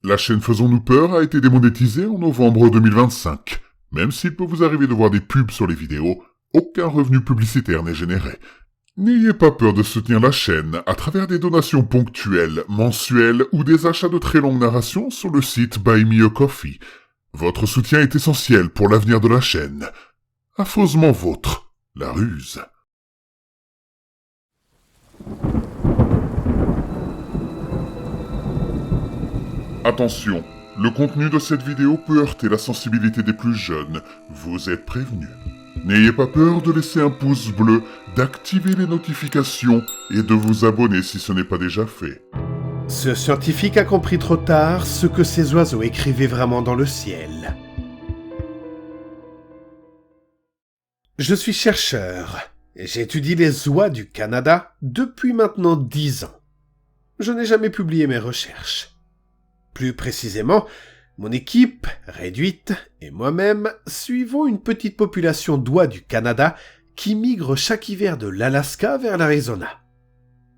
La chaîne Faisons-nous peur a été démonétisée en novembre 2025. Même s'il peut vous arriver de voir des pubs sur les vidéos, aucun revenu publicitaire n'est généré. N'ayez pas peur de soutenir la chaîne à travers des donations ponctuelles, mensuelles ou des achats de très longues narrations sur le site Buy Me a Coffee. Votre soutien est essentiel pour l'avenir de la chaîne. Affreusement vôtre, la ruse. Attention, le contenu de cette vidéo peut heurter la sensibilité des plus jeunes. Vous êtes prévenus. N'ayez pas peur de laisser un pouce bleu, d'activer les notifications et de vous abonner si ce n'est pas déjà fait. Ce scientifique a compris trop tard ce que ces oiseaux écrivaient vraiment dans le ciel. Je suis chercheur et j'étudie les oies du Canada depuis maintenant 10 ans. Je n'ai jamais publié mes recherches. Plus précisément, mon équipe, réduite, et moi-même suivons une petite population d'oies du Canada qui migre chaque hiver de l'Alaska vers l'Arizona.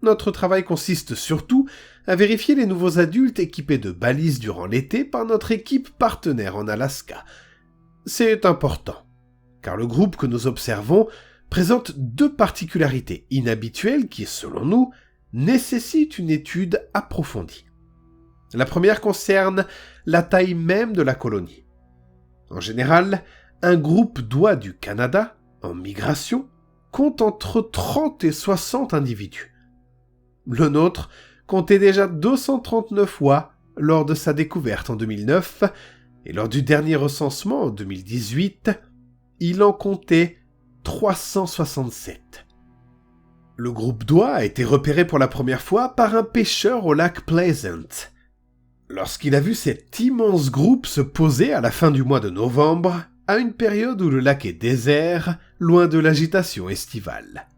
Notre travail consiste surtout à vérifier les nouveaux adultes équipés de balises durant l'été par notre équipe partenaire en Alaska. C'est important, car le groupe que nous observons présente 2 particularités inhabituelles qui, selon nous, nécessitent une étude approfondie. La première concerne la taille même de la colonie. En général, un groupe d'oies du Canada, en migration, compte entre 30 et 60 individus. Le nôtre comptait déjà 239 oies lors de sa découverte en 2009, et lors du dernier recensement en 2018, il en comptait 367. Le groupe d'oies a été repéré pour la première fois par un pêcheur au lac Pleasant. Lorsqu'il a vu cet immense groupe se poser à la fin du mois de novembre, à une période où le lac est désert, loin de l'agitation estivale.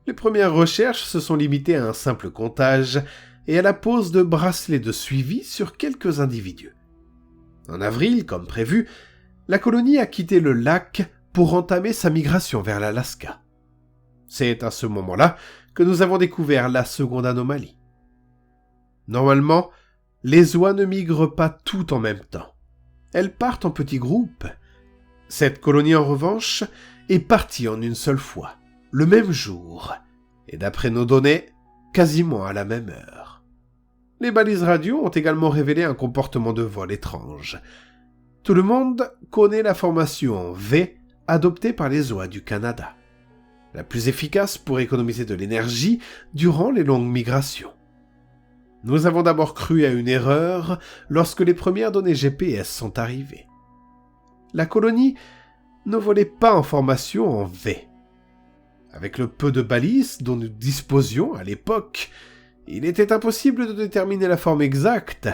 Les premières recherches se sont limitées à un simple comptage et à la pose de bracelets de suivi sur quelques individus. En avril, comme prévu, la colonie a quitté le lac pour entamer sa migration vers l'Alaska. C'est à ce moment-là que nous avons découvert la seconde anomalie. Normalement, les oies ne migrent pas toutes en même temps. Elles partent en petits groupes. Cette colonie, en revanche, est partie en une seule fois, le même jour, et d'après nos données, quasiment à la même heure. Les balises radio ont également révélé un comportement de vol étrange. Tout le monde connaît la formation en V adoptée par les oies du Canada, la plus efficace pour économiser de l'énergie durant les longues migrations. Nous avons d'abord cru à une erreur lorsque les premières données GPS sont arrivées. La colonie ne volait pas en formation en V. Avec le peu de balises dont nous disposions à l'époque, il était impossible de déterminer la forme exacte,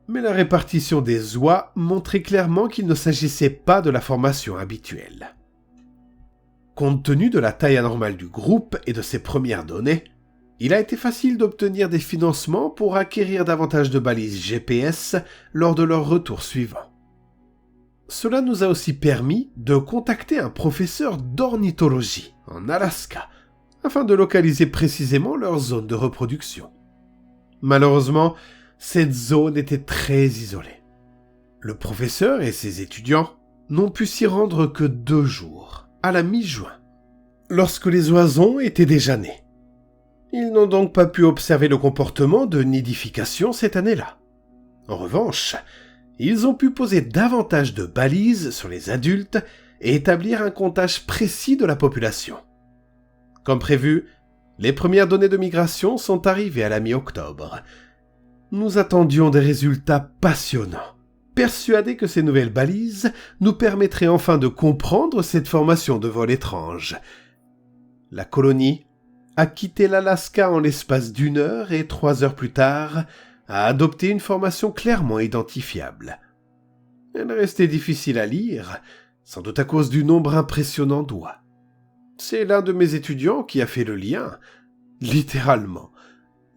mais la répartition des oies montrait clairement qu'il ne s'agissait pas de la formation habituelle. Compte tenu de la taille anormale du groupe et de ses premières données, il a été facile d'obtenir des financements pour acquérir davantage de balises GPS lors de leur retour suivant. Cela nous a aussi permis de contacter un professeur d'ornithologie en Alaska afin de localiser précisément leur zone de reproduction. Malheureusement, cette zone était très isolée. Le professeur et ses étudiants n'ont pu s'y rendre que 2 jours, à la mi-juin, lorsque les oisons étaient déjà nés. Ils n'ont donc pas pu observer le comportement de nidification cette année-là. En revanche, ils ont pu poser davantage de balises sur les adultes et établir un comptage précis de la population. Comme prévu, les premières données de migration sont arrivées à la mi-octobre. Nous attendions des résultats passionnants, persuadés que ces nouvelles balises nous permettraient enfin de comprendre cette formation de vol étrange. La colonie a quitté l'Alaska en l'espace d'1 heure et 3 heures plus tard a adopté une formation clairement identifiable. Elle restait difficile à lire, sans doute à cause du nombre impressionnant d'oies. C'est l'un de mes étudiants qui a fait le lien, littéralement.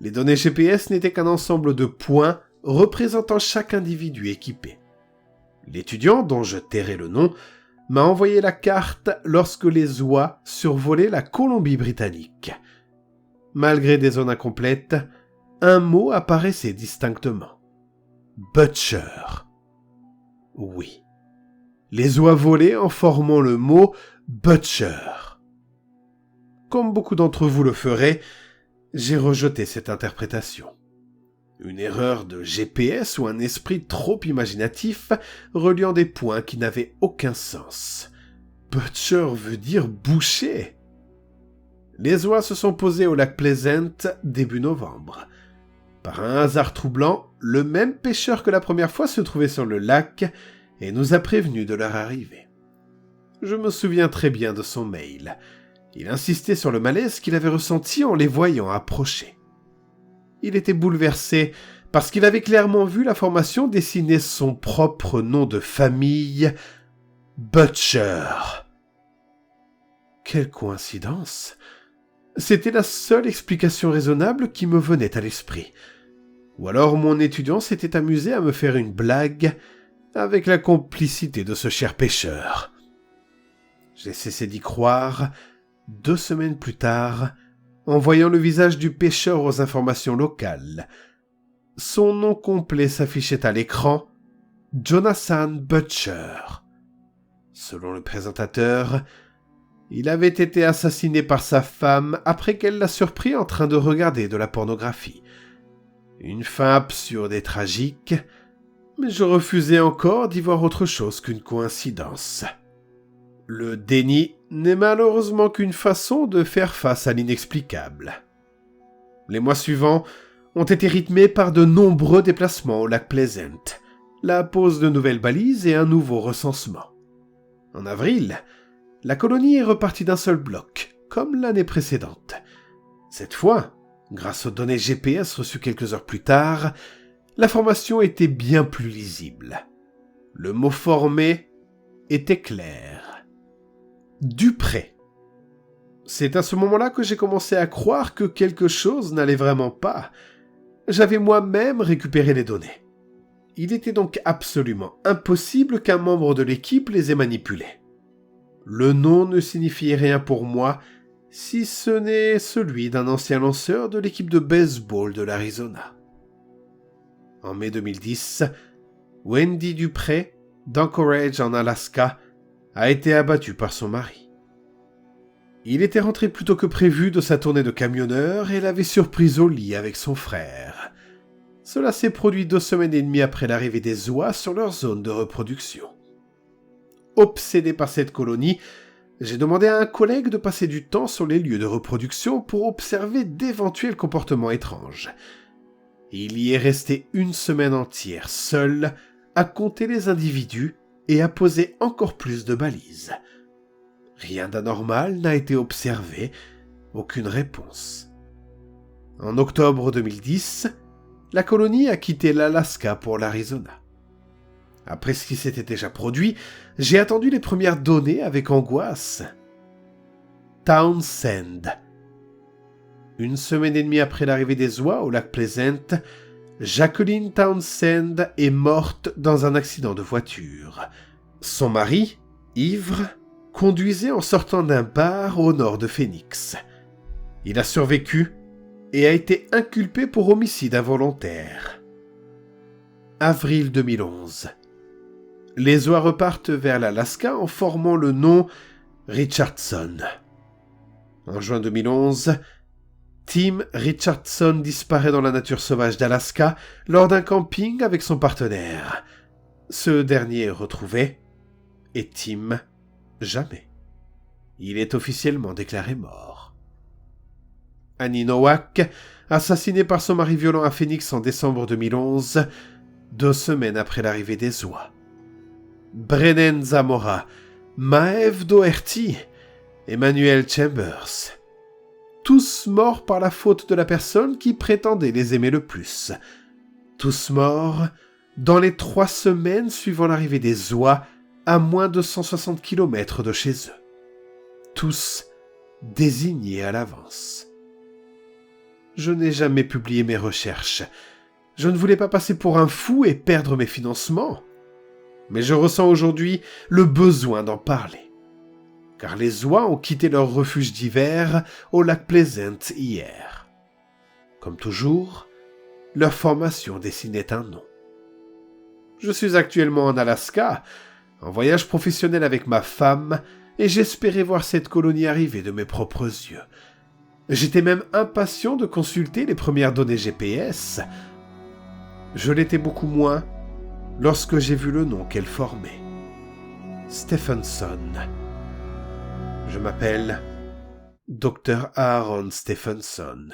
Les données GPS n'étaient qu'un ensemble de points représentant chaque individu équipé. L'étudiant, dont je tairai le nom, m'a envoyé la carte lorsque les oies survolaient la Colombie-Britannique. Malgré des zones incomplètes, un mot apparaissait distinctement. Butcher. Oui. Les oies volaient en formant le mot Butcher. Comme beaucoup d'entre vous le feraient, j'ai rejeté cette interprétation. Une erreur de GPS ou un esprit trop imaginatif reliant des points qui n'avaient aucun sens. Butcher veut dire boucher. Les oies se sont posées au lac Pleasant début novembre. Par un hasard troublant, le même pêcheur que la première fois se trouvait sur le lac et nous a prévenus de leur arrivée. Je me souviens très bien de son mail. Il insistait sur le malaise qu'il avait ressenti en les voyant approcher. Il était bouleversé parce qu'il avait clairement vu la formation dessiner son propre nom de famille, Butcher. Quelle coïncidence! C'était la seule explication raisonnable qui me venait à l'esprit. Ou alors mon étudiant s'était amusé à me faire une blague avec la complicité de ce cher pêcheur. J'ai cessé d'y croire 2 semaines plus tard, en voyant le visage du pêcheur aux informations locales. Son nom complet s'affichait à l'écran, Jonathan Butcher. Selon le présentateur, il avait été assassiné par sa femme après qu'elle l'a surpris en train de regarder de la pornographie. Une fin absurde et tragique, mais je refusais encore d'y voir autre chose qu'une coïncidence. Le déni n'est malheureusement qu'une façon de faire face à l'inexplicable. Les mois suivants ont été rythmés par de nombreux déplacements au lac Pleasant, la pose de nouvelles balises et un nouveau recensement. En avril, la colonie est repartie d'un seul bloc, comme l'année précédente. Cette fois, grâce aux données GPS reçues quelques heures plus tard, la formation était bien plus lisible. Le mot formé était clair. Dupré. C'est à ce moment-là que j'ai commencé à croire que quelque chose n'allait vraiment pas. J'avais moi-même récupéré les données. Il était donc absolument impossible qu'un membre de l'équipe les ait manipulées. Le nom ne signifiait rien pour moi, si ce n'est celui d'un ancien lanceur de l'équipe de baseball de l'Arizona. En mai 2010, Wendy Dupré, d'Anchorage en Alaska, a été abattue par son mari. Il était rentré plus tôt que prévu de sa tournée de camionneur et l'avait surprise au lit avec son frère. Cela s'est produit 2 semaines et demie après l'arrivée des oies sur leur zone de reproduction. Obsédé par cette colonie, j'ai demandé à un collègue de passer du temps sur les lieux de reproduction pour observer d'éventuels comportements étranges. Il y est resté 1 semaine entière, seul, à compter les individus et à poser encore plus de balises. Rien d'anormal n'a été observé, aucune réponse. En octobre 2010, la colonie a quitté l'Alaska pour l'Arizona. Après ce qui s'était déjà produit, j'ai attendu les premières données avec angoisse. Townsend. 1 semaine et demie après l'arrivée des oies au lac Pleasant, Jacqueline Townsend est morte dans un accident de voiture. Son mari, ivre, conduisait en sortant d'un bar au nord de Phoenix. Il a survécu et a été inculpé pour homicide involontaire. Avril 2011. Les oies repartent vers l'Alaska en formant le nom Richardson. En juin 2011, Tim Richardson disparaît dans la nature sauvage d'Alaska lors d'un camping avec son partenaire. Ce dernier est retrouvé, et Tim, jamais. Il est officiellement déclaré mort. Annie Nowak, assassinée par son mari violent à Phoenix en décembre 2011, 2 semaines après l'arrivée des oies. Brennan Zamora, Maeve Doherty, Emmanuel Chambers. Tous morts par la faute de la personne qui prétendait les aimer le plus. Tous morts dans les 3 semaines suivant l'arrivée des oies à moins de 160 km de chez eux. Tous désignés à l'avance. Je n'ai jamais publié mes recherches. Je ne voulais pas passer pour un fou et perdre mes financements. Mais je ressens aujourd'hui le besoin d'en parler. Car les oies ont quitté leur refuge d'hiver au lac Pleasant hier. Comme toujours, leur formation dessinait un nom. Je suis actuellement en Alaska, en voyage professionnel avec ma femme, et j'espérais voir cette colonie arriver de mes propres yeux. J'étais même impatient de consulter les premières données GPS. Je l'étais beaucoup moins lorsque j'ai vu le nom qu'elle formait. Stephenson. Je m'appelle Dr. Aaron Stephenson.